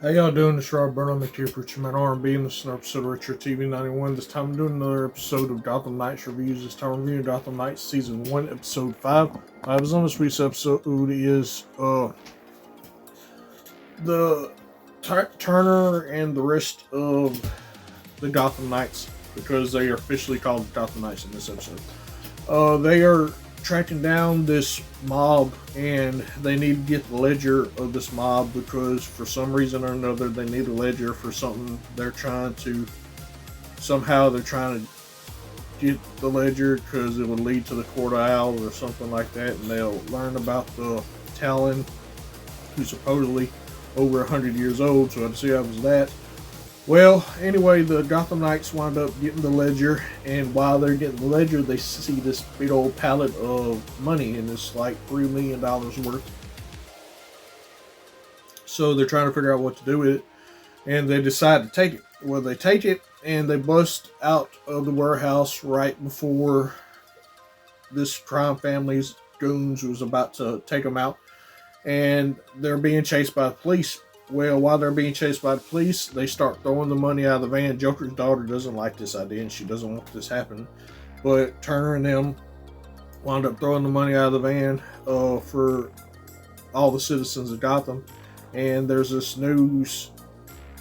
How y'all doing? This is Rob Burnham, here preaching man R&B, and this is an episode of Retro TV 91. This time I'm doing another episode of Gotham Knights reviews. This time I'm reviewing Gotham Knights Season 1, Episode 5. I was on this week's episode is the Turner and the rest of the Gotham Knights, because they are officially called Gotham Knights in this episode. They are tracking down this mob, and they need to get the ledger of this mob because for some reason or another they need a ledger for something. They're trying to get the ledger because it would lead to the Court of Owls or something like that, and they'll learn about the Talon, who's supposedly over 100 years old. So I'd see how it was that. Well, anyway, the Gotham Knights wind up getting the ledger, and while they're getting the ledger, they see this big old pallet of money, and it's like $3 million worth. So they're trying to figure out what to do with it, and they decide to take it. Well, they take it, and they bust out of the warehouse right before this crime family's goons was about to take them out, and they're being chased by the police. Well, while they're being chased by the police, they start throwing the money out of the van. Joker's daughter doesn't like this idea, and she doesn't want this happening. But Turner and them wound up throwing the money out of the van for all the citizens of Gotham. And there's this news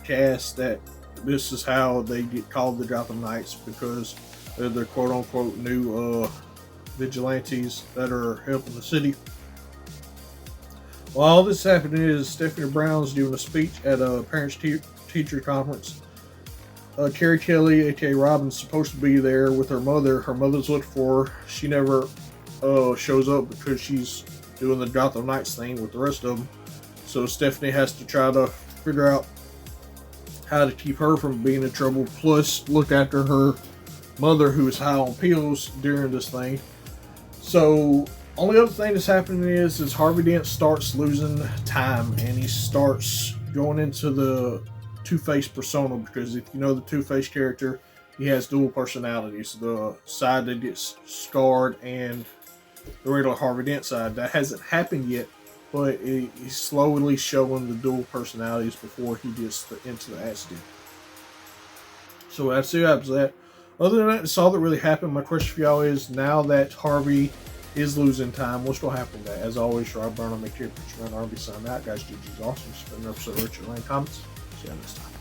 cast that this is how they get called the Gotham Knights, because they're the quote-unquote new vigilantes that are helping the city. While all this happening is Stephanie Brown's giving a speech at a parents-teacher conference. Carrie Kelly, aka Robin's supposed to be there with her mother. Her mother's looking for her. She never shows up because she's doing the Gotham Knights thing with the rest of them. So Stephanie has to try to figure out how to keep her from being in trouble, plus look after her mother, who is high on pills during this thing. So only other thing that's happening is Harvey Dent starts losing time, and he starts going into the Two-Face persona, because if you know the Two-Face character, he has dual personalities. The side that gets scarred and the regular Harvey Dent side. That hasn't happened yet, but he's slowly showing the dual personalities before he gets into the accident. So that's the opposite of that. Other than that, that's all that really happened. My question for y'all is, now that Harvey is losing time, what's going to happen with that? As always, Rob Burnham, make sure you put your R&B sign out. Guys, GG's awesome. It's been an episode of Richard Lane Comments. See you next time.